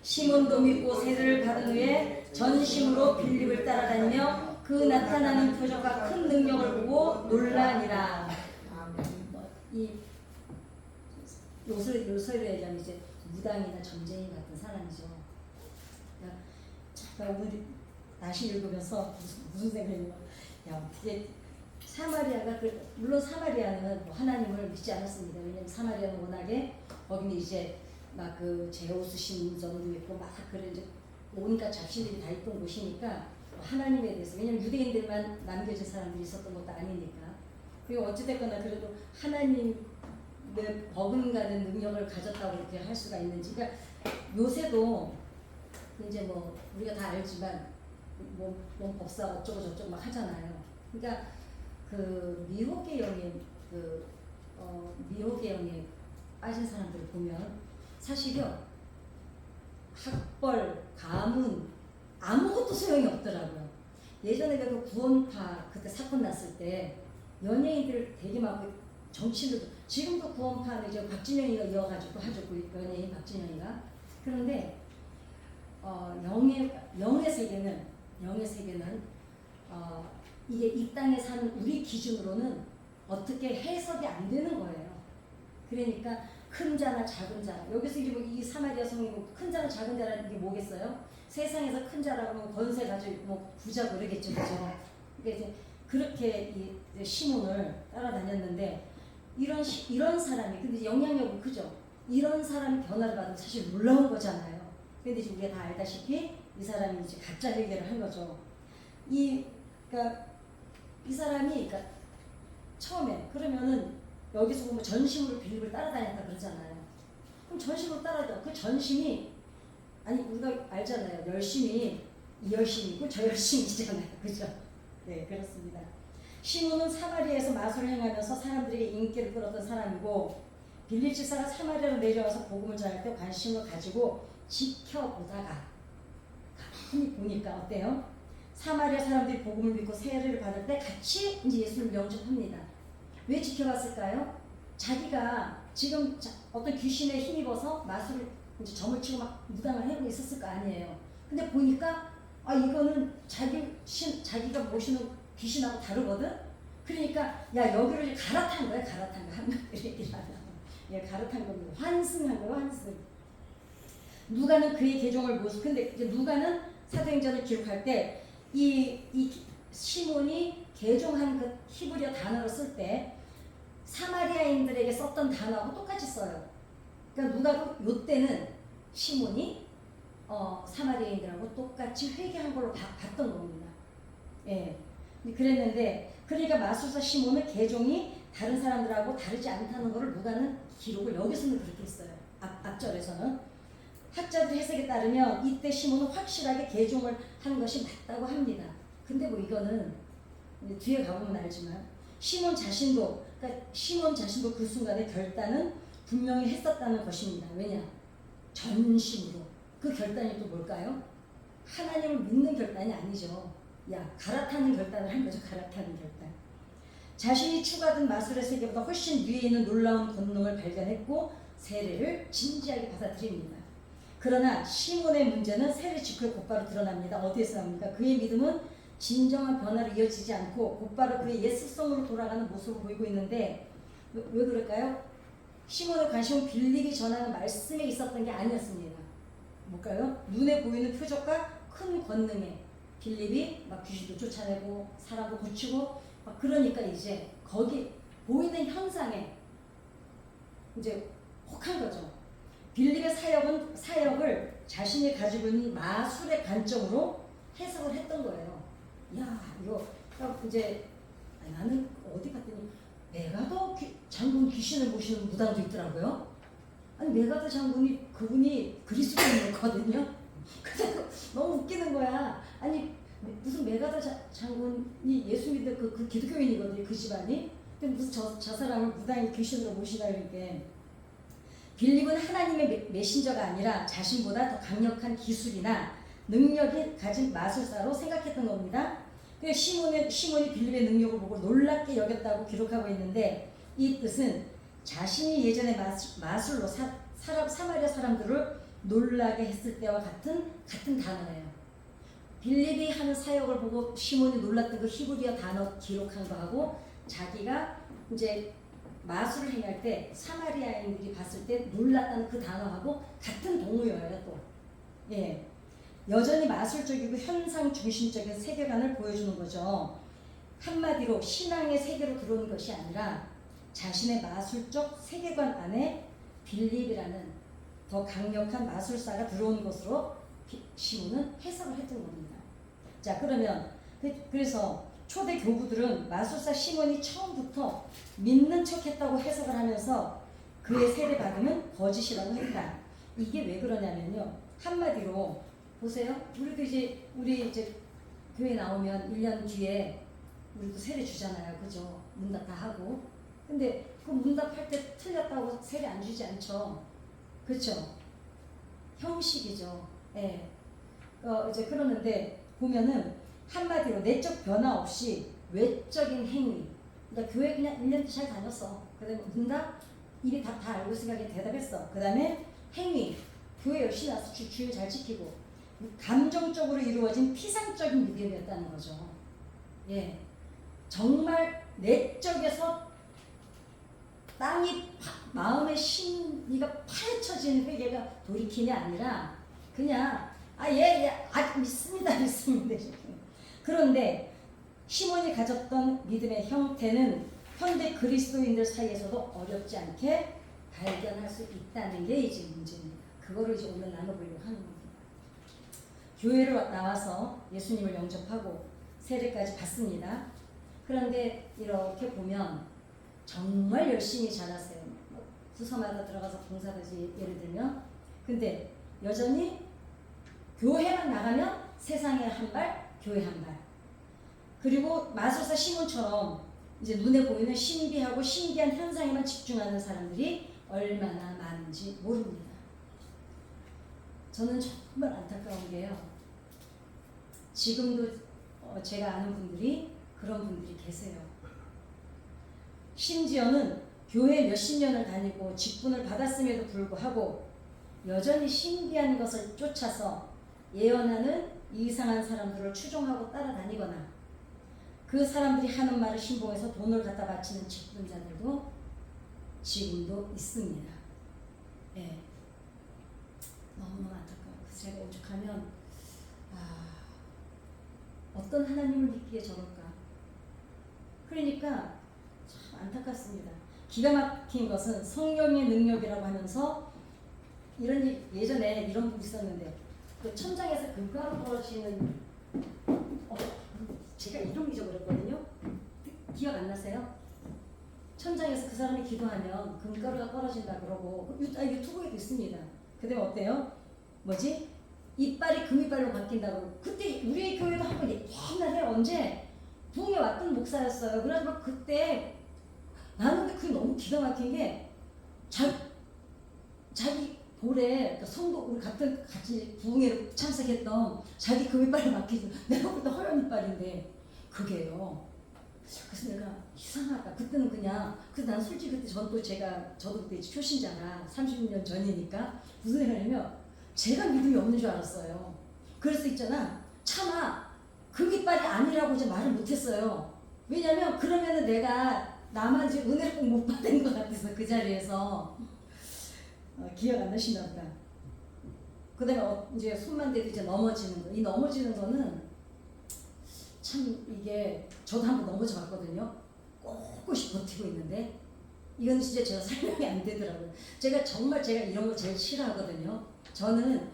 시몬도 믿고 세례를 받은 후에 전심으로 빌립을 따라다니며 그 나타나는 표적과 큰 능력을 보고 놀라니라. 이 요소로 얘기하면 이제 무당이나 점쟁이 같은 사람이죠. 잠깐 오늘 다시 읽으면서 무슨 생각이냐? 야, 어떻게 사마리아가 물론 사마리아는 뭐 하나님을 믿지 않았습니다. 왜냐면 사마리아는 워낙에 거기는 이제 막 그 제우스 신전도 있고 막 그런 이제 온갖 잡신들이 다 있던 곳이니까 뭐 하나님에 대해서, 왜냐면 유대인들만 남겨진 사람들이 있었던 것도 아니니까. 그리고 어찌됐거나 그래도 하나님의 버금가는 능력을 가졌다고 이렇게 할 수가 있는지. 그러니까 요새도 이제 뭐 우리가 다 알지만 뭐 법사 어쩌고 저쩌고 막 하잖아요. 그러니까 그 미호계영에 미호계영에 빠진 사람들을 보면 사실요 학벌, 가문 아무것도 소용이 없더라고요. 예전에 그 구원파 그때 사건 났을 때 연예인들 되게 많고 정치인들도, 지금도 구원파는 이제 박진영이가 이어가지고 하죠. 그 연예인 박진영이가. 그런데 영의 세계는 이게 이 땅에 사는 우리 기준으로는 어떻게 해석이 안 되는 거예요. 그러니까 큰 자나 작은 자, 여기서 이제 이 사마리아 성이 큰 자나 작은 자라는 게 뭐겠어요? 세상에서 큰 자라고 하면 권세 가지고 뭐 부자고 그러겠죠, 그죠? 그러니까 이제 그렇게 이 시몬을 따라다녔는데 이런 사람이, 근데 영향력은 크죠. 이런 사람이 변화를 받으면 사실 놀라운 거잖아요. 근데 이제 우리가 다 알다시피 이 사람이 이제 가짜 회개를 한 거죠. 그러니까 이 사람이 그러니까 처음에 그러면은 여기서 보면 전심으로 빌립을 따라다녔다 그러잖아요. 그럼 전심으로 따라다, 그 전심이 아니 우리가 알잖아요. 열심히 이 열심이 있고 저 열심이잖아요, 그죠? 네, 그렇습니다. 시몬은 사마리아에서 마술을 행하면서 사람들에게 인기를 끌었던 사람이고, 빌립 집사가 사마리아로 내려와서 복음을 전할 때 관심을 가지고 지켜보다가 가만히 보니까 어때요? 사마리아 사람들이 복음을 믿고 세례를 받을 때 같이 이제 예수를 영접합니다. 왜 지켜봤을까요? 자기가 지금 어떤 귀신에 힘입어서 마술을 이제 점을 치고 막 무당을 하고 있었을 거 아니에요. 근데 보니까 이거는 자기가 모시는 귀신하고 다르거든. 그러니까 야, 여기를 갈아탄 거야. 한마디로 얘기를 하면 갈아탄 겁니다. 환승한 거예요, 환승. 누가는 그의 계종을 모습. 근데 이제 누가는 사도행전을 기록할 때 이 시몬이 계종한 그 히브리어 단어를 쓸 때 사마리아인들에게 썼던 단어하고 똑같이 써요. 그러니까 누가도 요때는 시몬이 사마리아인들하고 똑같이 회개한 걸로 봤던 겁니다. 예. 그랬는데, 그러니까 마술사 시몬의 계종이 다른 사람들하고 다르지 않다는 것을 누가는 기록을 여기서는 그렇게 했어요. 앞절에서는. 학자들 해석에 따르면 이때 시몬은 확실하게 계종을 한 것이 맞다고 합니다. 근데 뭐 이거는 뒤에 가보면 알지만 시몬 자신도 그 순간의 결단은 분명히 했었다는 것입니다. 왜냐? 전심으로. 그 결단이 또 뭘까요? 하나님을 믿는 결단이 아니죠. 갈아타는 결단을 한 거죠. 갈아타는 결단. 자신이 추구하던 마술의 세계보다 훨씬 위에 있는 놀라운 권능을 발견했고 세례를 진지하게 받아들입니다. 그러나 시몬의 문제는 세례 직후에 곧바로 드러납니다. 어디에서 나옵니까? 그의 믿음은 진정한 변화로 이어지지 않고 곧바로 그의 옛 습성으로 돌아가는 모습을 보이고 있는데, 왜 그럴까요? 시몬의 관심은 빌립이 전하는 말씀에 있었던 게 아니었습니다. 뭘까요? 눈에 보이는 표적과 큰 권능에 빌립이 막 귀신도 쫓아내고 사람도 고치고 막 그러니까 이제 거기 보이는 현상에 이제 혹한 거죠. 빌립의 사역을 자신이 가지고 있는 마술의 관점으로 해석을 했던 거예요. 이거 이제 나는 어디 갔더니 메가더 장군 귀신을 모시는 무당도 있더라고요. 메가더 장군이 그분이 그리스도인이었거든요. 그래서 너무 웃기는 거야. 무슨 메가더 장군이 예수 믿는 그 기독교인이거든요, 그 집안이. 근데 무슨 저 사람을 무당이 귀신으로 모시다 이렇게. 빌립은 하나님의 메신저가 아니라 자신보다 더 강력한 기술이나 능력이 가진 마술사로 생각했던 겁니다. 시몬이 빌립의 능력을 보고 놀랍게 여겼다고 기록하고 있는데, 이 뜻은 자신이 예전에 마술로 사마리아 사람들을 놀라게 했을 때와 같은 단어예요. 빌립이 하는 사역을 보고 시몬이 놀랐던 그 히브리어 단어 기록한 거하고 자기가 이제 마술을 행할 때 사마리아인들이 봤을 때 놀랐다는 그 단어하고 같은 동요예요 또. 예. 여전히 마술적이고 현상 중심적인 세계관을 보여주는 거죠. 한마디로 신앙의 세계로 들어오는 것이 아니라 자신의 마술적 세계관 안에 빌립이라는 더 강력한 마술사가 들어오는 것으로 시몬은 해석을 했던 겁니다. 자, 그러면 그래서 초대 교부들은 마술사 시몬이 처음부터 믿는 척했다고 해석을 하면서 그의 세례받음은 거짓이라고 했다. 이게 왜 그러냐면요. 한마디로 보세요. 우리 이제 교회 나오면 1년 뒤에 우리도 세례 주잖아요. 그죠? 문답 다 하고. 근데 그 문답할 때 틀렸다고 세례 안 주지 않죠. 그렇죠? 형식이죠. 예. 이제 그러는데 보면은 한마디로 내적 변화 없이 외적인 행위. 그러니까 교회 그냥 1년 잘 다녔어. 그다음에 문답 입이 다 알고 생각에 대답했어. 그다음에 행위. 교회 열심히 와서 주일 잘 지키고 감정적으로 이루어진 피상적인 믿음이었다는 거죠. 예. 정말 내적에서 마음의 심리가 파헤쳐지는 회개가 돌이킴이 아니라 그냥 믿습니다. 그런데 시몬이 가졌던 믿음의 형태는 현대 그리스도인들 사이에서도 어렵지 않게 발견할 수 있다는 게 이제 문제입니다. 그거를 이제 오늘 나눠보려고 하는 겁니다. 교회로 나와서 예수님을 영접하고 세례까지 받습니다. 그런데 이렇게 보면 정말 열심히 자랐어요. 부서마다 들어가서 봉사하지 예를 들면. 근데 여전히 교회만 나가면 세상에 한 발, 교회 한 발. 그리고 마술사 시몬처럼 이제 눈에 보이는 신비하고 신기한 현상에만 집중하는 사람들이 얼마나 많은지 모릅니다. 저는 정말 안타까운 게요. 지금도 제가 아는 분들이 그런 분들이 계세요. 심지어는 교회 몇십 년을 다니고 직분을 받았음에도 불구하고 여전히 신비한 것을 쫓아서 예언하는 이상한 사람들을 추종하고 따라다니거나 그 사람들이 하는 말을 신봉해서 돈을 갖다 바치는 직분자들도 지금도 있습니다. 예. 너무너무 안타까워요. 그래서 제가 오죽하면 어떤 하나님을 믿기에 저럴까. 그러니까 참 안타깝습니다. 기가 막힌 것은 성령의 능력이라고 하면서 예전에 이런 분 있었는데 그 천장에서 금가루 떨어지는 제가 이름 잊어버렸거든요. 기억 안 나세요? 천장에서 그 사람이 기도하면 금가루가 떨어진다 그러고 유튜브에도 있습니다. 그다음에 어때요? 이빨이 금이빨로 바뀐다고. 그때 우리 교회도 한번 옛날에 언제 부흥에 왔던 목사였어요. 그래서 그때 나는 근데 그게 너무 기가 막힌 게 자기 볼에 성도 우리 같이 부흥에 참석했던 자기 금이빨이 바뀌죠. 내가 그때 허연 이빨인데 그게요. 그래서 내가 이상하다. 그때는 그냥 그래서 난 솔직히 그때 저도 그때 초신자라 30년 전이니까 무슨 생각이냐면 제가 믿음이 없는 줄 알았어요. 그래서 있잖아 차마 금이빨이 아니라고 이제 말을 못했어요. 왜냐면 그러면은 내가 나만 이제 은혜를 꼭 못 받은 것 같아서 그 자리에서 기억 안 나시나 보다. 그 다음에 이제 손만 대도 이제 넘어지는 거. 이 넘어지는 거는 참 이게 저도 한번 넘어져 봤거든요. 꼿꼿이 버티고 있는데 이건 진짜 제가 설명이 안 되더라고요. 제가 이런 거 제일 싫어하거든요. 저는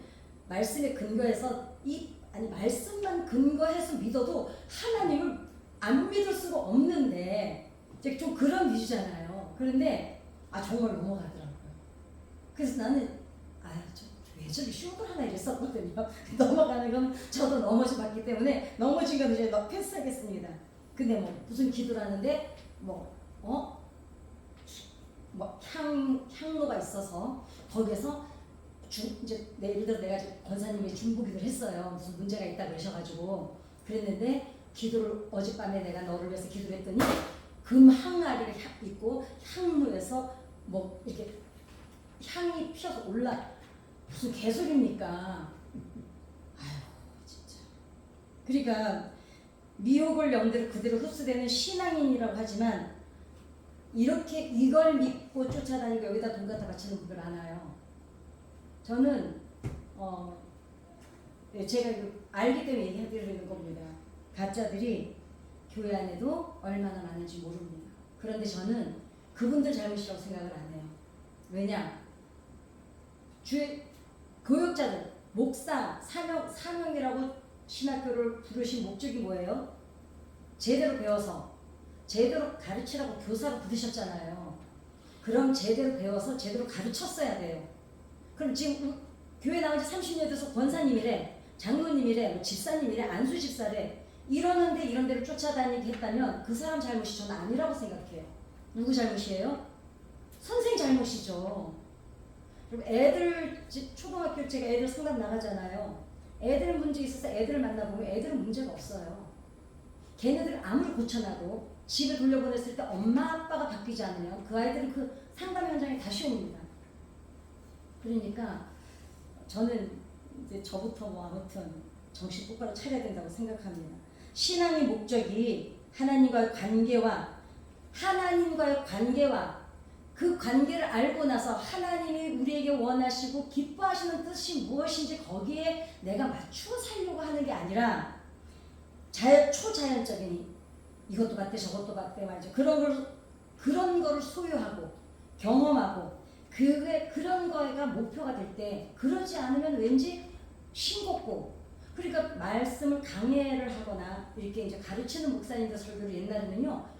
말씀에 근거해서 말씀만 근거해서 믿어도 하나님을 안 믿을 수가 없는데 좀 그런 위주잖아요. 그런데 정말 넘어가더라고요. 그래서 나는 왜 저기 쉬운 걸 하나 이랬었거든요. 넘어가는 건 저도 넘어져 봤기 때문에 넘어진 건 이제 패스하겠습니다. 근데 무슨 기도를 하는데 향로가 있어서 거기서 이제 예를 들어 내가 권사님이 중보기도를 했어요. 무슨 문제가 있다 그러셔가지고 그랬는데 기도를 어젯밤에 내가 너를 위해서 기도를 했더니 금 항아리가 있고 향로에서 이렇게 향이 피어서 무슨 개소리입니까? 아유 진짜. 그러니까 미혹을 영대로 그대로 흡수되는 신앙인이라고 하지만 이렇게 이걸 믿고 쫓아다니고 여기다 돈 갖다 바치는 분들 많아요. 저는 제가 이거 알기 때문에 얘기해드리는 겁니다. 가짜들이 교회 안에도 얼마나 많은지 모릅니다. 그런데 저는 그분들 잘못이라고 생각을 안 해요. 왜냐? 교육자들, 목사, 사명이라고 신학교를 부르신 목적이 뭐예요? 제대로 배워서 제대로 가르치라고 교사로 부르셨잖아요. 그럼 제대로 배워서 제대로 가르쳤어야 돼요. 그럼 지금 교회 나온 지 30년 돼서 권사님이래, 장로님이래, 뭐 집사님이래, 안수 집사래 이러는데 이런 데를 쫓아다니게 했다면 그 사람 잘못이 저는 아니라고 생각해요. 누구 잘못이에요? 선생 잘못이죠. 그리고 애들 초등학교 제가 애들 상담 나가잖아요. 애들 문제 있어서 애들을 만나보면 애들은 문제가 없어요. 걔네들 아무리 고쳐놔도 집에 돌려보냈을 때 엄마 아빠가 바뀌지 않으면 그 아이들은 그 상담 현장에 다시 옵니다. 그러니까 저는 이제 저부터 뭐 아무튼 정신 똑바로 차려야 된다고 생각합니다. 신앙의 목적이 하나님과의 관계와 그 관계를 알고 나서 하나님이 우리에게 원하시고 기뻐하시는 뜻이 무엇인지 거기에 내가 맞추어 살려고 하는 게 아니라 초자연적인 이것도 같대 저것도 같대 말이죠. 그런 거를 소유하고 경험하고 그런 거가 목표가 될 때 그러지 않으면 왠지 싱겁고 그러니까 말씀을 강해를 하거나 이렇게 이제 가르치는 목사님들 설교를 옛날에는요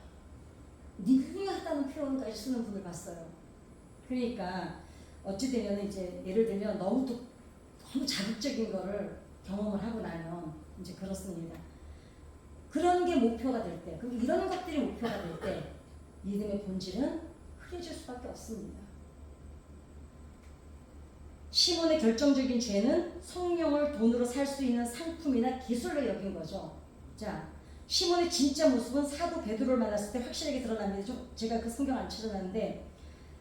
닝닝하다는 표현까지 쓰는 분을 봤어요. 그러니까 어찌 되면 이제 예를 들면 너무 자극적인 거를 경험을 하고 나면 이제 그렇습니다. 그런 게 목표가 될 때, 그럼 이런 것들이 목표가 될 때 믿음의 본질은 흐려질 수밖에 없습니다. 시몬의 결정적인 죄는 성령을 돈으로 살 수 있는 상품이나 기술로 여긴 거죠. 자, 시몬의 진짜 모습은 사도 베드로를 만났을 때 확실하게 드러납니다. 제가 그 성경 안 찾아놨는데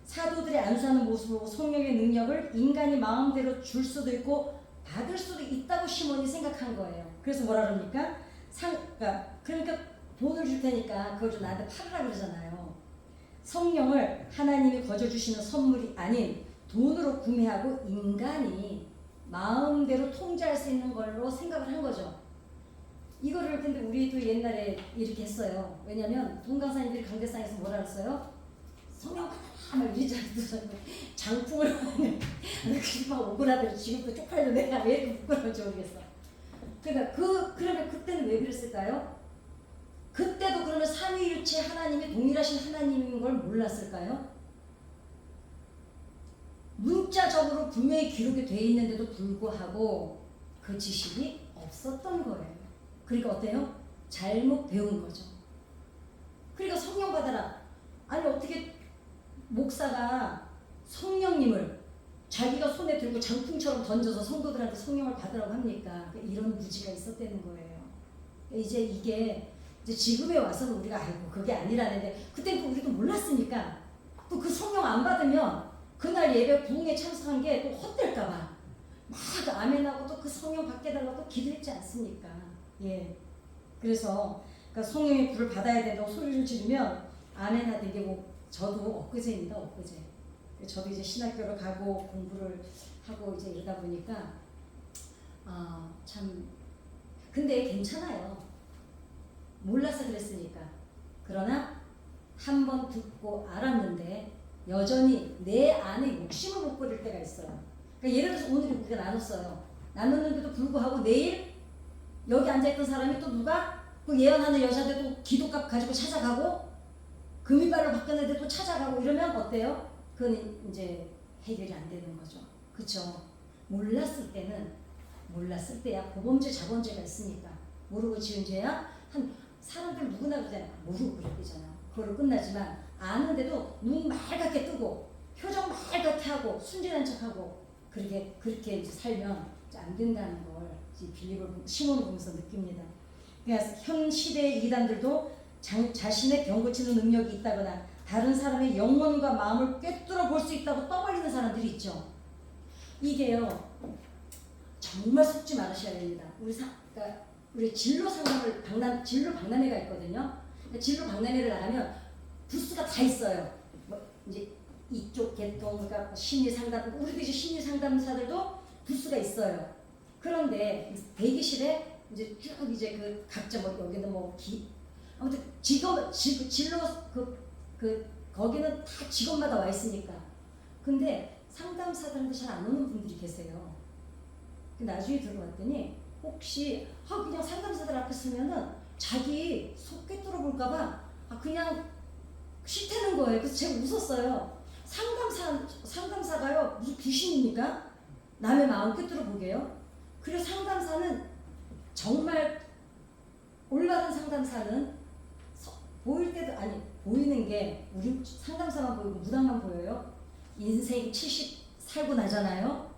사도들이 안수하는 모습을 보고 성령의 능력을 인간이 마음대로 줄 수도 있고 받을 수도 있다고 시몬이 생각한 거예요. 그래서 뭐라 그럽니까? 그러니까 돈을 줄 테니까 그걸 좀 나한테 팔으라 그러잖아요. 성령을 하나님이 거저주시는 선물이 아닌 돈으로 구매하고 인간이 마음대로 통제할 수 있는 걸로 생각을 한 거죠. 이거를 근데 우리도 옛날에 이렇게 했어요. 왜냐면 동강사님들이 강대상에서 뭐라 그랬어요? 성령 막 이리저리 장풍을 그렇게 막 오그라들어. 지금도 쪽팔려. 내가 왜 이렇게 부끄러운지 모르겠어. 그러니까 그러면 그때는 왜 그랬을까요? 그때도 그러면 삼위일체 하나님이 동일하신 하나님인 걸 몰랐을까요? 문자적으로 분명히 기록이 돼 있는데도 불구하고 그 지식이 없었던 거예요. 그러니까 어때요? 잘못 배운 거죠. 그러니까 성령 받아라. 아니 어떻게 목사가 성령님을 자기가 손에 들고 장풍처럼 던져서 성도들한테 성령을 받으라고 합니까? 이런 무지가 있었다는 거예요. 이제 이게 이제 지금에 와서는 우리가 아이고 그게 아니라는데 그때는 또 우리도 몰랐으니까 또 그 성령 안 받으면 그날 예배 부흥에 참석한 게 또 헛될까봐 막 아멘하고 또 그 성령 받게 달라고 기도했지 않습니까? 예. 그래서 그러니까 성령의 불을 받아야 된다고 소리를 지르면 아멘하던 게 뭐 저도 엊그제입니다. 엊그제. 저도 이제 신학교를 가고 공부를 하고 이제 이러다 보니까 참 근데 괜찮아요. 몰라서 그랬으니까. 그러나 한 번 듣고 알았는데 여전히 내 안에 욕심을 못 버릴 때가 있어요. 그러니까 예를 들어서 오늘 우리가 나눴는데도 불구하고 내일 여기 앉아있던 사람이 또 누가 그 예언하는 여자한테 또 기도값 가지고 찾아가고 금이발로 바뀌었는데 또 찾아가고 이러면 어때요? 그건 이제 해결이 안 되는 거죠. 그쵸? 몰랐을 때야 고범죄 자범죄가 있으니까 모르고 지은 죄야 한 사람들 누구나 그러잖아요. 모르고 그랬잖아. 그걸로 끝나지만 아는데도 눈 맑게 뜨고 표정 맑게 하고 순진한 척하고 그렇게 이제 살면 이제 안 된다는 걸 시몬을 보면서 느낍니다. 그러니까 현 시대의 이단들도 자신의 병 고치는 능력이 있다거나 다른 사람의 영혼과 마음을 꿰뚫어 볼 수 있다고 떠벌리는 사람들이 있죠. 이게요 정말 속지 말으셔야 됩니다. 그러니까 우리 진로 상담을 진로 박람회가 있거든요. 그러니까 진로 박람회를 나가면 부스가 다 있어요. 뭐 이제 이쪽 계통, 그러니까 심리 상담, 우리도 이제 심리 상담사들도 부스가 있어요. 그런데 대기실에 이제 쭉 이제 그 각자 뭐 여기는 아무튼 진로 거기는 다 직원마다 와 있으니까. 근데 상담사들한테 잘 안 오는 분들이 계세요. 나중에 들어봤더니 혹시 그냥 상담사들 앞에 서면은 자기 속 꿰뚫어 볼까봐 그냥 싫다는 거예요. 그래서 제가 웃었어요. 상담사가요 무슨 귀신입니까? 남의 마음 꿰뚫어 보게요. 그리고 상담사는 정말 올바른 상담사는 보일 때도 보이는 게 우리 상담사만 보이고 무당만 보여요. 인생 70 살고 나잖아요.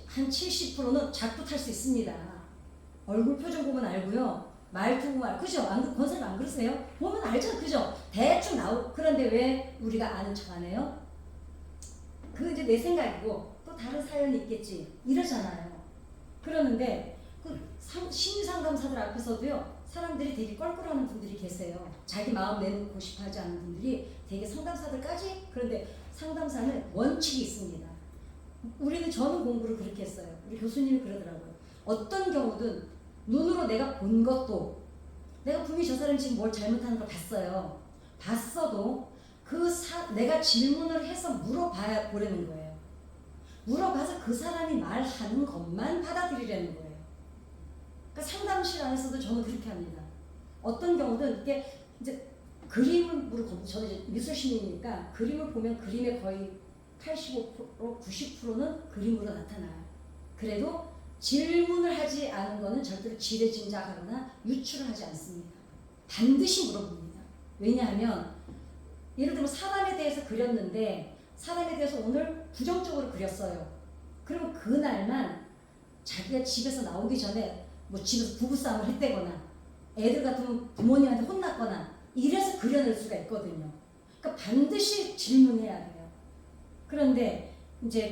한 70%는 작두 탈 수 있습니다. 얼굴 표정 보면 알고요. 말투 보면 알고. 그죠? 권사님 안 그러세요? 보면 알죠? 그죠? 대충 그런데 왜 우리가 아는 척 안 해요? 그건 이제 내 생각이고 또 다른 사연이 있겠지. 이러잖아요. 그러는데 심리 상담사들 앞에서도요. 사람들이 되게 껄껄하는 분들이 계세요. 자기 마음 내놓고 싶어 하지 않는 분들이 되게 상담사들까지. 그런데 상담사는 원칙이 있습니다. 저는 공부를 그렇게 했어요. 우리 교수님이 그러더라고요. 어떤 경우든 눈으로 내가 본 것도 내가 분명히 저 사람이 지금 뭘 잘못하는 걸 봤어요. 봤어도 내가 질문을 해서 물어봐야 보려는 거예요. 물어봐서 그 사람이 말하는 것만 받아들이려는 거예요. 그러니까 상담실 안에서도 저는 그렇게 합니다. 어떤 경우든 이렇게 이제 저는 이제 미술신이니까 그림을 보면 그림의 거의 85%, 90%는 그림으로 나타나요. 그래도 질문을 하지 않은 거는 절대로 지레짐작하거나 유출을 하지 않습니다. 반드시 물어봅니다. 왜냐하면 예를 들면 사람에 대해서 그렸는데 사람에 대해서 오늘 부정적으로 그렸어요. 그러면 그날만 자기가 집에서 나오기 전에 집에서 부부싸움을 했다거나 애들 같으면 부모님한테 혼났거나 이래서 그려낼 수가 있거든요. 그러니까 반드시 질문해야 돼요. 그런데 이제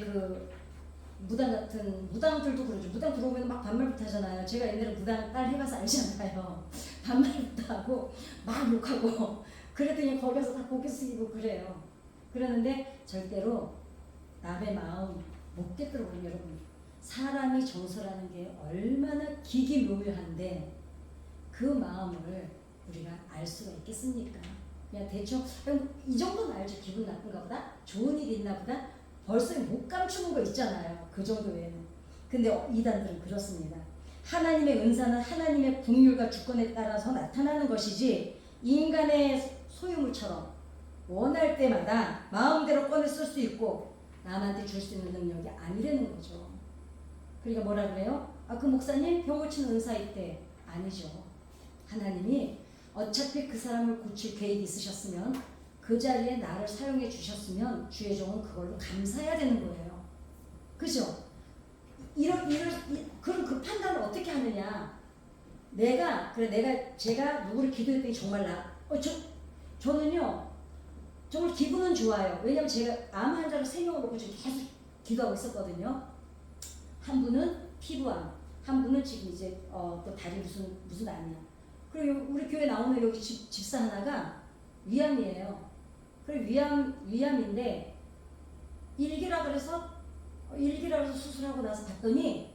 무당들도 그러죠. 무당 들어오면 막 반말부터 하잖아요. 제가 옛날에 무당 딸 해봐서 알잖아요. 반말부터 하고 막 욕하고 그랬더니 거기서 다 고개 숙이고 그래요. 그러는데 절대로 남의 마음 못 꿰뚫어보는 여러분. 사람이 정서라는 게 얼마나 기기묘묘한데 그 마음을 우리가 알 수가 있겠습니까? 그냥 대충 이 정도는 알죠. 기분 나쁜가 보다, 좋은 일이 있나 보다, 벌써 못 감추는 거 있잖아요. 그 정도 외에는. 근데 이단들은 그렇습니다. 하나님의 은사는 하나님의 국률과 주권에 따라서 나타나는 것이지 인간의 소유물처럼 원할 때마다 마음대로 꺼내 쓸 수 있고 남한테 줄 수 있는 능력이 아니라는 거죠. 그러니까 뭐라 그래요? 그 목사님 병 고치는 은사 있대. 아니죠. 하나님이 어차피 그 사람을 고칠 계획이 있으셨으면 그 자리에 나를 사용해 주셨으면 주의 종은 그걸로 감사해야 되는 거예요. 그죠? 그럼 그 판단을 어떻게 하느냐? 제가 누구를 기도했더니 정말 저는요 정말 기분은 좋아요. 왜냐면 제가 암 환자를 3명을 놓고 지금 계속 기도하고 있었거든요. 한 분은 피부암, 한 분은 지금 이제 또 다리 무슨 암이야. 그리고 우리 교회 나오는 여기 집사 하나가 위암이에요. 그리고 위암인데 일기라 그래서 수술하고 나서 봤더니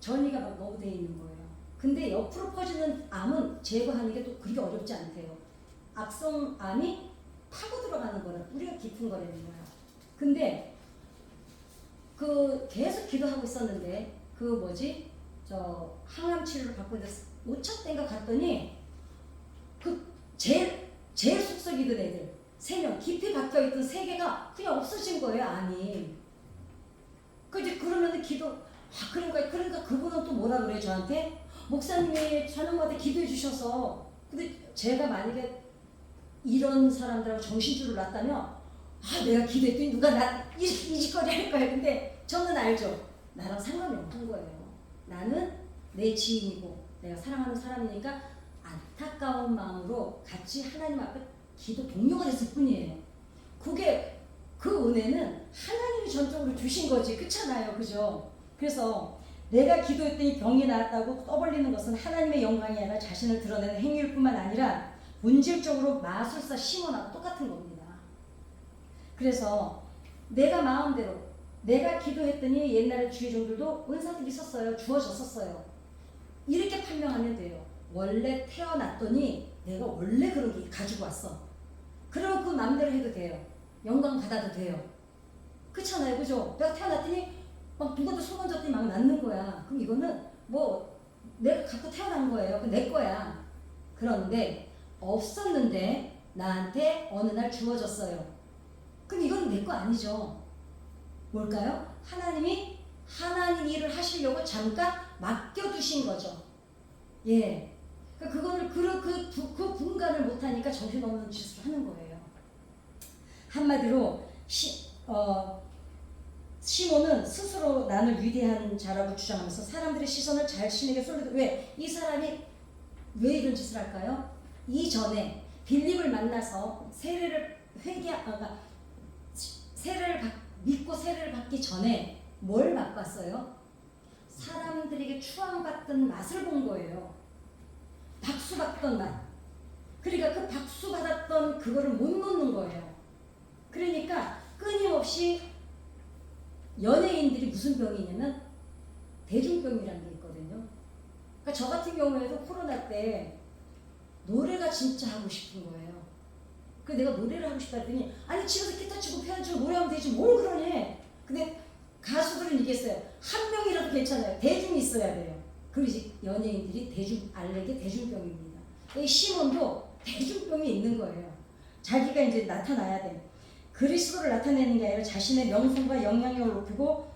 전이가 막 너무 돼 있는 거예요. 근데 옆으로 퍼지는 암은 제거하는 게 또 그렇게 어렵지 않대요. 악성암이 파고 들어가는 거는 우리가 깊은 거라는 거예요. 근데 계속 기도하고 있었는데 항암 치료를 받고 있는데 5차 때인가 갔더니 제일 속썩이던 애들 3명 깊이 박혀있던 3개가 그냥 없어진 거예요. 암이. 그러면 그러니까 그분은 또 뭐라 그래요 저한테? 목사님이 저녁마다 기도해 주셔서. 근데 제가 만약에 이런 사람들하고 정신줄을 놨다면 내가 기도했더니 누가 이 짓거리 할 거야. 근데 저는 알죠. 나랑 상관이 없는 거예요. 나는 내 지인이고 내가 사랑하는 사람이니까 안타까운 마음으로 같이 하나님 앞에 기도 동료가 됐을 뿐이에요. 그 은혜는 하나님이 전적으로 주신 거지. 그렇잖아요. 그죠? 그래서 내가 기도했더니 병이 나았다고 떠벌리는 것은 하나님의 영광이 아니라 자신을 드러내는 행위일 뿐만 아니라 본질적으로 마술사 시몬하고 똑같은 겁니다. 그래서 내가 마음대로 내가 기도했더니 옛날에 주의 종들도 은사들이 있었어요. 주어졌었어요. 이렇게 판명하면 돼요. 원래 태어났더니 내가 원래 그런 게 가지고 왔어. 그러면 그 마음대로 해도 돼요. 영광 받아도 돼요. 그렇잖아요. 그죠? 내가 태어났더니 막 누구도 손 얹었더니 막 낫는 거야. 그럼 이거는 뭐 내가 갖고 태어난 거예요. 그 내 거야. 그런데 없었는데 나한테 어느 날 주어졌어요. 그럼 이건 내 거 아니죠. 뭘까요? 하나님이 하나님 일을 하시려고 잠깐 맡겨두신 거죠. 예. 그거를 그 분간을 못하니까 정신없는 짓을 하는 거예요. 한마디로 시몬은 스스로 나는 위대한 자라고 주장하면서 사람들의 시선을 자신에게 쏠리고 왜? 이 사람이 왜 이런 짓을 할까요? 이전에 빌립을 만나서 믿고 세례를 받기 전에 뭘 맛봤어요? 사람들에게 추앙받던 맛을 본 거예요. 박수 받던 맛. 그러니까 그 박수 받았던 그거를 못 놓는 거예요. 그러니까 끊임없이 연예인들이 무슨 병이 있냐면 대중병이라는 게 있거든요. 그러니까 저 같은 경우에도 코로나 때 노래가 진짜 하고 싶은 거예요. 그래서 내가 노래를 하고 싶다 했더니 아니 집에서 기타 치고 피아노 치고 노래하면 되지 뭘 그러니. 근데 가수들은 이겠어요. 한 명이라도 괜찮아요. 대중이 있어야 돼요. 그리고 이제 연예인들이 알레르기 대중병입니다. 이 시몬도 대중병이 있는 거예요. 자기가 이제 나타나야 돼. 그리스도를 나타내는 게 아니라 자신의 명성과 영향력을 높이고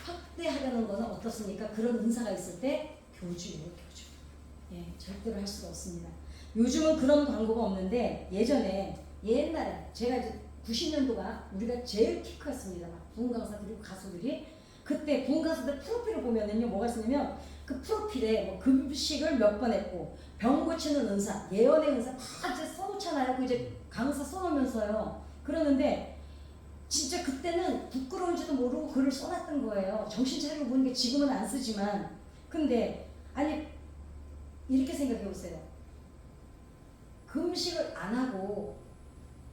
확대하려는 것은 어떻습니까? 그런 은사가 있을 때 교주예요. 교주. 예, 절대로 할 수가 없습니다. 요즘은 그런 광고가 없는데 옛날에 제가 이제 90년도가 우리가 제일 피크였습니다. 부흥 강사들이 가수들이 그때 부흥 가수들 프로필을 보면은요 뭐가 있냐면 그 프로필에 뭐 금식을 몇 번 했고 병 고치는 은사, 예언의 은사 다 이제 써놓잖아요. 그 이제 강사 써놓으면서요. 그러는데 진짜 그때는 부끄러운지도 모르고 글을 써놨던 거예요. 정신 차리고 보는 게 지금은 안 쓰지만 근데 아니 이렇게 생각해 보세요. 금식을 안 하고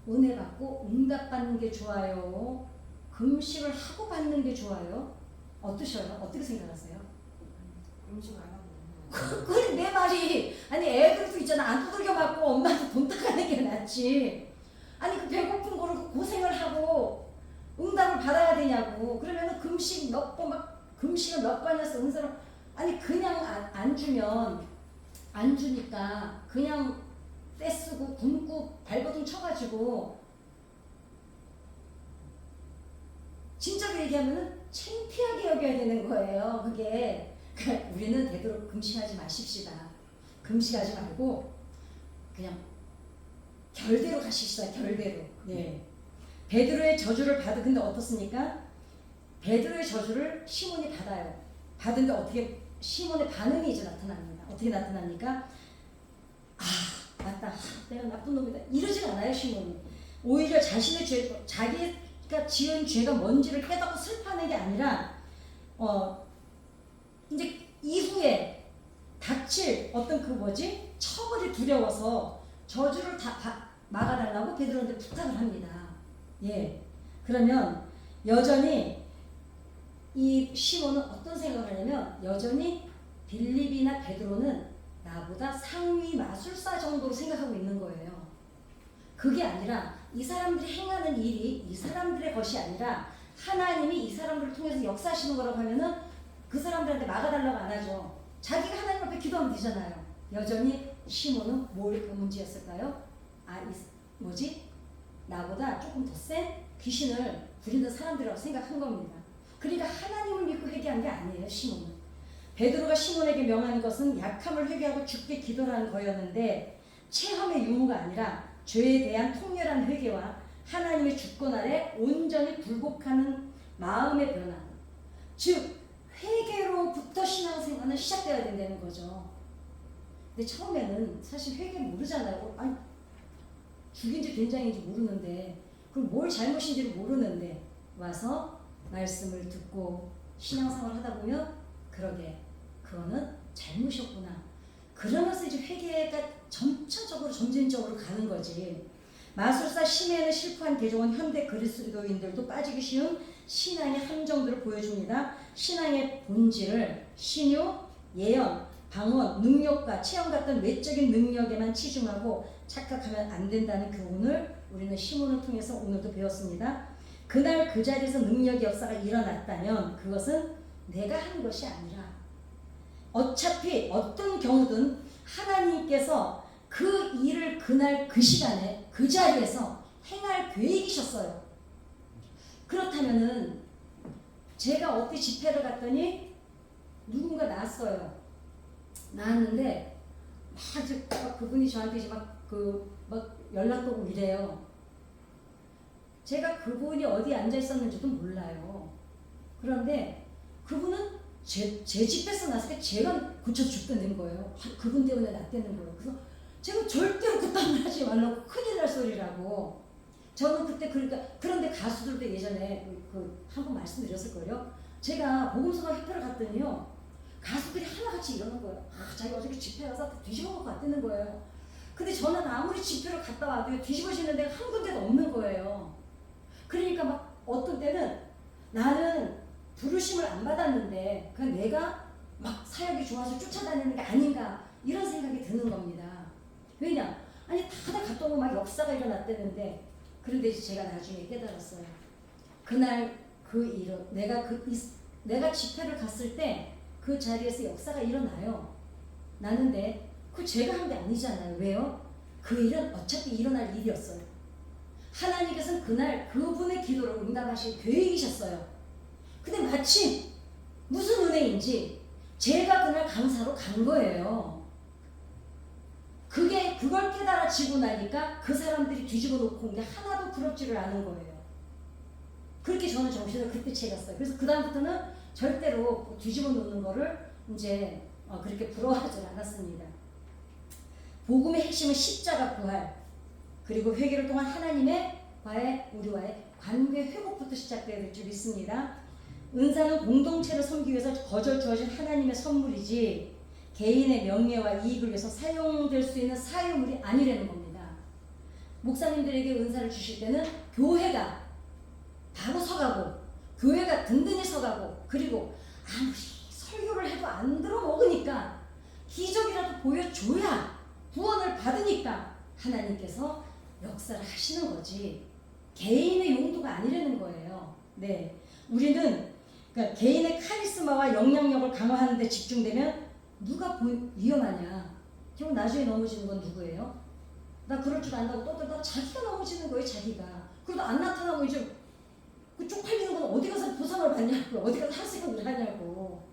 은혜 받고 응답 받는 게 좋아요? 금식을 하고 받는 게 좋아요? 어떠셔요? 어떻게 생각하세요? 금식 안 하고. 그래 내 말이 아니 애들도 있잖아 안 두들겨 맞고 엄마한테 돈 따가는 게 낫지. 아니 그 배고픈 거를 고생을 하고 응답을 받아야 되냐고. 그러면은 금식을 몇 번 해서 은사를 아니 그냥 안 주면 안 주니까 그냥 떼쓰고 굶고 발버둥 쳐가지고 진짜로 얘기하면은 창피하게 여겨야 되는 거예요. 그게 그러니까 우리는 되도록 금식하지 마십시다. 금식하지 말고 그냥 결대로 가십시다. 결대로. 예. 베드로의 저주를 근데 어떻습니까? 베드로의 저주를 시몬이 받아요. 받은데 어떻게 시몬의 반응이 이제 나타납니다. 어떻게 나타납니까? 맞다. 내가 나쁜 놈이다. 이러지 않아요, 시몬이. 오히려 자신의 자기가 지은 죄가 뭔지를 깨닫고 슬퍼하는 게 아니라, 이제 이후에 닥칠 어떤 처벌이 두려워서 저주를 다 막아달라고 베드로한테 부탁을 합니다. 예. 그러면 여전히 이 시몬은 어떤 생각을 하냐면, 여전히 빌립이나 베드로는 나보다 상위 마술사 정도로 생각하고 있는 거예요. 그게 아니라 이 사람들이 행하는 일이 이 사람들의 것이 아니라 하나님이 이 사람들을 통해서 역사하시는 거라고 하면은 그 사람들한테 막아달라고 안 하죠. 자기가 하나님 앞에 기도하면 되잖아요. 여전히 시몬은 뭘 그 문제였을까요? 나보다 조금 더 센 귀신을 부리는 사람들이라고 생각한 겁니다. 그러니까 하나님을 믿고 회개한 게 아니에요, 시몬은. 베드로가 시몬에게 명한 것은 약함을 회개하고 죽게 기도하는 거였는데 체험의 유무가 아니라 죄에 대한 통렬한 회개와 하나님의 주권 아래 온전히 굴복하는 마음의 변화. 즉 회개로부터 신앙생활은 시작돼야 된다는 거죠. 근데 처음에는 사실 회개 모르잖아요. 아니 죽인지 된장인지 모르는데 그럼 뭘 잘못인지를 모르는데 와서 말씀을 듣고 신앙생활을 하다 보면 그러게 그거는 잘못이었구나. 그러면서 이제 회개가 점차적으로 점진적으로 가는 거지. 마술사 심해는 실패한 개종은 현대 그리스도인들도 빠지기 쉬운 신앙의 함정들을 보여줍니다. 신앙의 본질을 신유, 예언, 방언, 능력과 체험 같은 외적인 능력에만 치중하고 착각하면 안 된다는 교훈을 우리는 시몬을 통해서 오늘도 배웠습니다. 그날 그 자리에서 능력의 역사가 일어났다면 그것은 내가 한 것이 아니라 어차피 어떤 경우든 하나님께서 그 일을 그날 그 시간에 그 자리에서 행할 계획이셨어요. 그렇다면은 제가 어디 집회를 갔더니 누군가 나왔어요. 나왔는데 막 그분이 저한테 이제 막 연락도 오고 이래요. 제가 그분이 어디 앉아 있었는지도 몰라요. 그런데 그분은 제 집에서 나서 제가 고쳐 죽겠는 거예요. 그분 때문에 낫겠는 거예요. 그래서 제가 절대로 그딴 말 하지 말라고, 큰일 날 소리라고. 저는 그때 그런데 가수들도 예전에 한 번 말씀드렸을걸요. 제가 복음성화 협회를 갔더니요, 가수들이 하나같이 이러는 거예요. 자기 어저께 집회 가서 뒤집어 갖고 왔다는 거예요. 근데 저는 아무리 집회를 갔다 와도 뒤집어지는 데가 한 군데도 없는 거예요. 그러니까 막 어떤 때는 나는 부르심을 안 받았는데 그냥 내가 막 사역이 좋아서 쫓아다니는 게 아닌가 이런 생각이 드는 겁니다. 왜냐? 아니 다들 갔다 오면 막 역사가 일어났다는데. 그런데 제가 나중에 깨달았어요. 그날 그 일은 내가 집회를 갔을 때 그 자리에서 역사가 일어나요. 나는데 그 제가 한 게 아니잖아요. 왜요? 그 일은 어차피 일어날 일이었어요. 하나님께서는 그날 그분의 기도를 응답하실 계획이셨어요. 근데 마침 무슨 은혜인지 제가 그날 강사로 간 거예요. 그걸 깨달아지고 나니까 그 사람들이 뒤집어 놓고 그냥 하나도 부럽지를 않은 거예요. 그렇게 저는 정신을 그때 차렸어요. 그래서 그다음부터는 절대로 뒤집어 놓는 거를 이제 그렇게 부러워하지 않았습니다. 복음의 핵심은 십자가 부활, 그리고 회개를 통한 우리와의 관계 회복부터 시작되어야 될 줄 믿습니다. 은사는 공동체를 섬기기 위해서 거저 주어진 하나님의 선물이지 개인의 명예와 이익을 위해서 사용될 수 있는 사유물이 아니라는 겁니다. 목사님들에게 은사를 주실 때는 교회가 바로 서가고, 교회가 든든히 서가고, 그리고 아무리 설교를 해도 안 들어먹으니까 기적이라도 보여줘야 구원을 받으니까 하나님께서 역사를 하시는 거지 개인의 용도가 아니라는 거예요. 네, 우리는 그러니까 개인의 카리스마와 영향력을 강화하는 데 집중되면 누가 위험하냐? 결국 나중에 넘어지는 건 누구예요? 나 그럴 줄 안다고 떠들다가 자기가 넘어지는 거예요. 자기가. 그래도 안 나타나고 이제 그 쪽팔리는 건 어디 가서 보상을 받냐고, 어디 가서 하소연을 하냐고.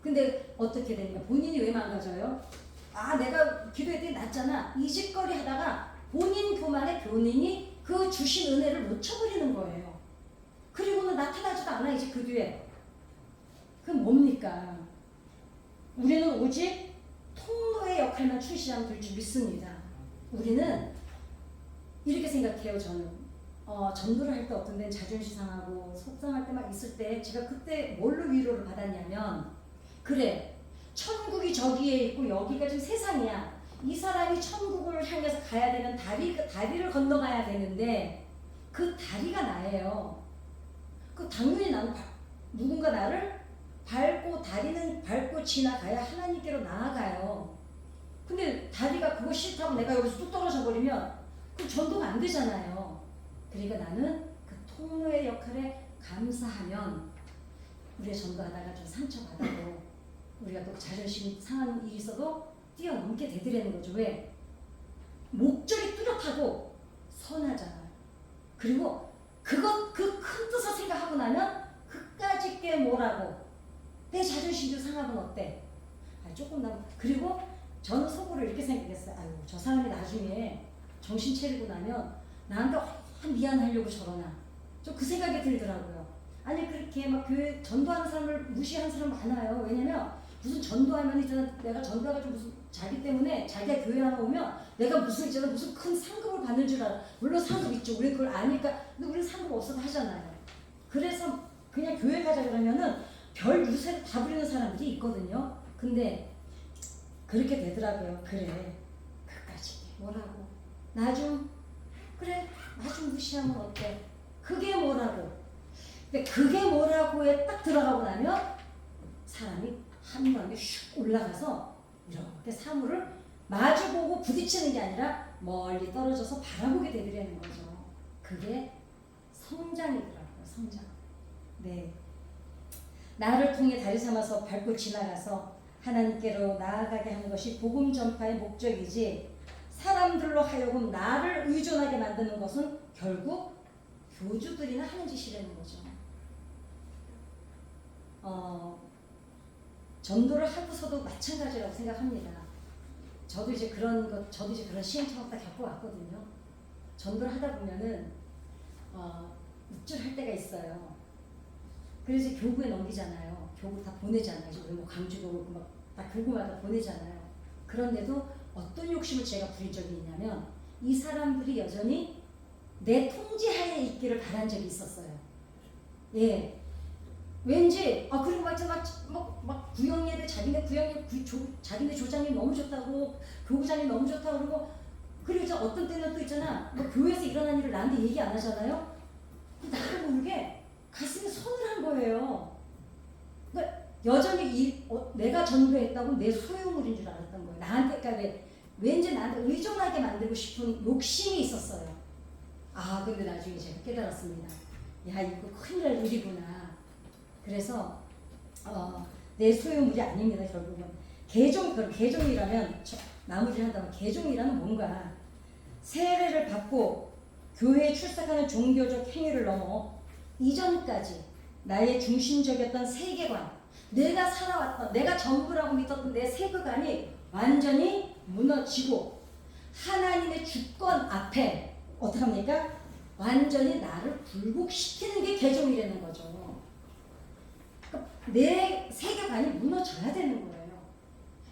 근데 어떻게 되냐? 본인이 왜 망가져요? 내가 기도했더니 낫잖아. 이 짓거리 하다가 본인 교만의 본인이 그 주신 은혜를 놓쳐버리는 거예요. 그리고는 나타나지도 않아 이제 그 뒤에. 그럼 뭡니까? 우리는 오직 통로의 역할만 충실하면 될 줄 믿습니다. 우리는 이렇게 생각해요. 저는 전도를 할 때 어떤 데는 자존심 상하고 속상할 때 막 있을 때 제가 그때 뭘로 위로를 받았냐면, 그래 천국이 저기에 있고 여기가 지금 세상이야. 이 사람이 천국을 향해서 가야 되면 다리를 건너가야 되는데 그 다리가 나예요. 그 당연히 나는 누군가 나를 다리는 밟고 지나가야 하나님께로 나아가요. 근데 다리가 그거 싫다고 내가 여기서 뚝 떨어져 버리면 그 전도가 안 되잖아요. 그러니까 나는 그 통로의 역할에 감사하면 우리가 전도하다가 좀 상처받아도 우리가 또 자존심 상하는 일이 있어도 뛰어넘게 되더라는 거죠. 왜? 목적이 뚜렷하고 선하잖아요. 그리고 그 큰 뜻을 생각하고 나면 그까짓 게 뭐라고 내 자존심도 상하면 어때? 그리고 저는 속으로 이렇게 생각했어요. 저 사람이 나중에 정신 차리고 나면 나한테 미안하려고 저러나. 좀 그 생각이 들더라고요. 아니 그렇게 막 교회 전도하는 사람을 무시하는 사람 많아요. 왜냐면 무슨 전도하면 있잖아. 내가 전도해가지고 무슨 자기 때문에 자기가 교회 하나 오면 내가 무슨 있잖아. 무슨 큰 상급을 받는 줄 알아. 물론 상급 있죠. 우리 그걸 아니까. 근데 우리는 상급 없어도 하잖아요. 그래서 그냥 교회 가자 그러면은 별 유세를 다 부리는 사람들이 있거든요. 근데 그렇게 되더라고요. 그래. 그까지 뭐라고. 나 좀 그래. 나 좀 무시하면 어때. 그게 뭐라고. 근데 그게 뭐라고에 딱 들어가고 나면 사람이 한 번에 슉 올라가서 이렇게 사물을 마주보고 부딪히는 게 아니라 멀리 떨어져서 바라보게 되더라는 거죠. 그게 성장이더라고요. 성장. 네. 나를 통해 다리 삼아서 밟고 지나가서 하나님께로 나아가게 하는 것이 복음 전파의 목적이지, 사람들로 하여금 나를 의존하게 만드는 것은 결국 교주들이나 하는 짓이라는 거죠. 전도를 하고서도 마찬가지라고 생각합니다. 저도 이제 그런 시행착오를 다 겪어왔거든요. 전도를 하다 보면은 우쭐할 때가 있어요. 그래서 교구에 넘기잖아요. 교구 다 보내잖아요. 우리 뭐 강주교구 다 교구마다 보내잖아요. 그런데도 어떤 욕심을 제가 부린 적이 있냐면, 이 사람들이 여전히 내 통제하에 있기를 바란 적이 있었어요. 예. 왠지 그리고 막 구영예대 자기네 조장님 너무 좋다고, 교구장님 너무 좋다고 그러고, 그리고 이제 어떤 때는 또 있잖아, 뭐 교회에서 일어난 일을 나한테 얘기 안 하잖아요. 나를 모르게 가슴에 손을 한 거예요. 그러니까 여전히 내가 전도했다고 내 소유물인 줄 알았던 거예요. 나한테, 그러니까 왠지 나한테 의존하게 만들고 싶은 욕심이 있었어요. 근데 나중에 제가 깨달았습니다. 야, 이거 큰일 날 일이구나. 그래서 내 소유물이 아닙니다. 결국은 계종이라면, 나머지 한다면 계종이라는 뭔가 세례를 받고 교회에 출석하는 종교적 행위를 넘어 이전까지 나의 중심적이었던 세계관, 내가 살아왔던, 내가 전부라고 믿었던 내 세계관이 완전히 무너지고 하나님의 주권 앞에 어떻게 합니까? 완전히 나를 굴복시키는 게 계종이라는 거죠. 그러니까 내 세계관이 무너져야 되는 거예요.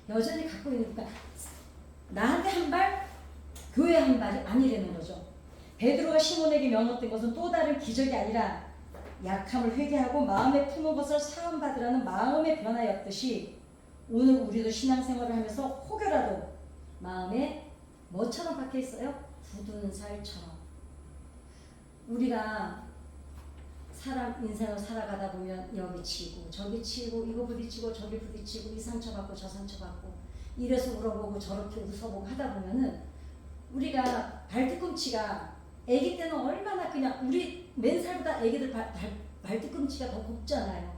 여전히 갖고 있으니까 나한테 한 발, 교회 한 발이 아니라는 거죠. 베드로와 시몬에게 면허된 것은 또 다른 기적이 아니라 약함을 회개하고 마음에 품은 것을 사함받으라는 마음의 변화였듯이, 오늘 우리도 신앙생활을 하면서 혹여라도 마음에 뭐처럼 박혀 있어요? 굳은 살처럼. 우리가 사람 인생을 살아가다 보면 여기 치고 저기 치고 이거 부딪히고 저기 부딪히고 이 상처받고 저 상처받고 이래서 울어보고 저렇게 웃어보고 하다 보면은 우리가 발뒤꿈치가, 아기 때는 얼마나 그냥 우리 맨살보다 아기들 발뒤꿈치가 더 곱잖아요.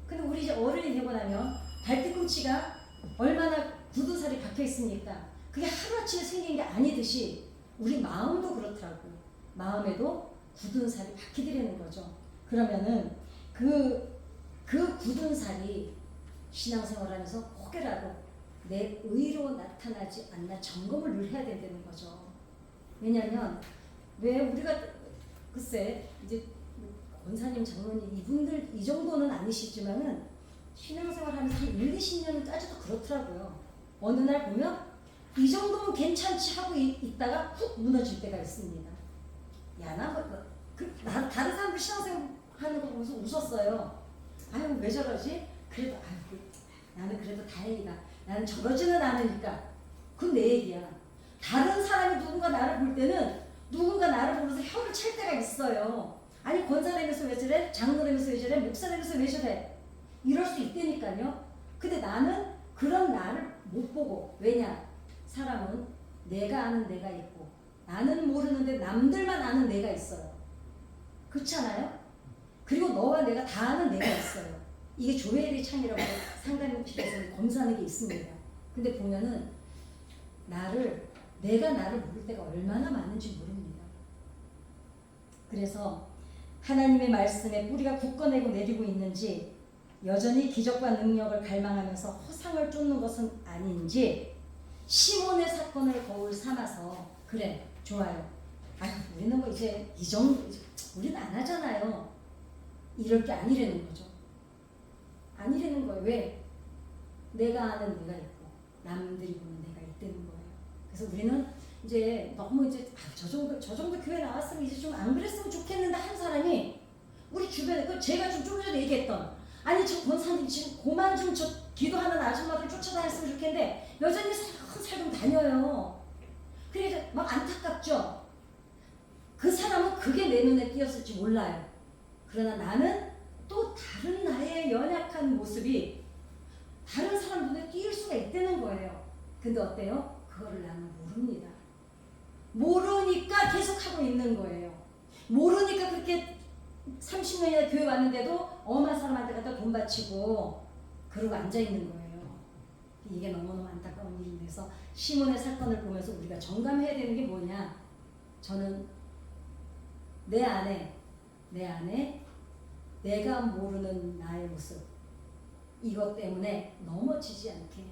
근데 우리 이제 어른이 되고 나면 발뒤꿈치가 얼마나 굳은 살이 박혀 있습니까? 그게 하루아침에 생긴 게 아니듯이 우리 마음도 그렇더라고요. 마음에도 굳은 살이 박히더라는 거죠. 그러면은 그 굳은 살이 신앙생활하면서 혹여라도 내 의로 나타나지 않나 점검을 늘 해야 된다는 거죠. 왜냐하면 왜 우리가 글쎄 이제 권사님, 장로님 이분들 이 정도는 아니시지만은 신앙생활하면서 한 1, 20년을 따져도 그렇더라고요. 어느 날 보면 이 정도면 괜찮지 하고 있다가 훅 무너질 때가 있습니다. 야, 다른 사람들 신앙생활 하는 거 보면서 웃었어요. 아유, 왜 저러지? 그래도 나는 그래도 다행이다. 나는 저러지는 않으니까. 그건 내 얘기야. 다른 사람이 누군가 나를 볼 때는 누군가 나를 보면서 혀를 찰 때가 있어요. 아니, 권사되면서 왜 저래? 장로되면서 왜 저래? 목사되면서 왜 저래? 이럴 수 있다니까요. 근데 나는 그런 나를 못 보고, 왜냐? 사람은 내가 아는 내가 있고 나는 모르는데 남들만 아는 내가 있어요. 그렇잖아요? 그리고 너와 내가 다 아는 내가 있어요. 이게 조회의 창이라고 상담실에서 검사하는 게 있습니다. 근데 보면은 내가 나를 모를 때가 얼마나 많은지 모릅니다. 그래서 하나님의 말씀에 뿌리가 굳건하고 내리고 있는지, 여전히 기적과 능력을 갈망하면서 허상을 쫓는 것은 아닌지, 시몬의 사건을 거울 삼아서 그래, 좋아요. 우리는 뭐 이제 이 정도, 우리는 안 하잖아요. 이럴 게 아니라는 거죠. 아니라는 거예요. 내가 아는 내가 있고 남들이 보는 내가 있다는 거예요. 그래서 우리는 이제 너무 이제 저 정도 교회 나왔으면 이제 좀 안 그랬으면 좋겠는데 한 사람이 우리 주변에 그 제가 좀 전에 얘기했던 아니 저 권사님 지금 고만 좀 저 기도하는 아줌마들 쫓아다녔으면 좋겠는데 여전히 살금살금 다녀요. 그래서 막 안타깝죠. 그 사람은 그게 내 눈에 띄었을지 몰라요. 그러나 나는 또 다른 나의 연약한 모습이 다른 사람 눈에 띄을 수가 있다는 거예요. 근데 어때요? 그거를 나는 모릅니다. 모르니까 계속 하고 있는 거예요. 모르니까 그렇게 30년이나 교회 왔는데도 엄한 사람한테 갖다 돈 바치고 그러고 앉아있는 거예요. 이게 너무너무 안타까운 일인데서 시몬의 사건을 보면서 우리가 정감해야 되는 게 뭐냐. 저는 내 안에 내가 모르는 나의 모습 이것 때문에 넘어지지 않게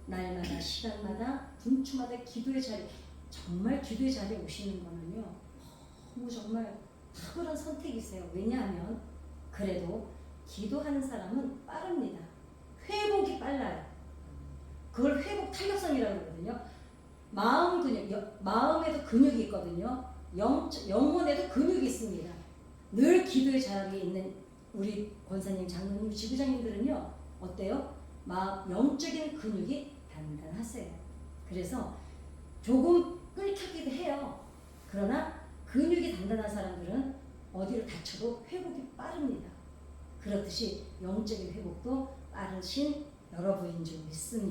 날마다 시간마다 분주마다 기도의 자리 정말 기도의 자리에 오시는 거는요 너무 정말 탁월한 선택이세요. 왜냐하면 그래도 기도하는 사람은 빠릅니다. 회복이 빨라요. 그걸 회복 탄력성이라고 그러거든요. 마음 근육, 마음에도 근육이 있거든요. 영혼에도 근육이 있습니다. 늘 기도의 자리에 있는 우리 권사님, 장로님, 지부장님들은요 어때요? 영적인 근육이 단단하세요. 그래서 조금 끓기도 해요. 그러나 근육이 단단한 사람들은 어디를 다쳐도 회복이 빠릅니다. 그렇듯이 영적인 회복도 빠르신 여러분인 줄 믿습니다.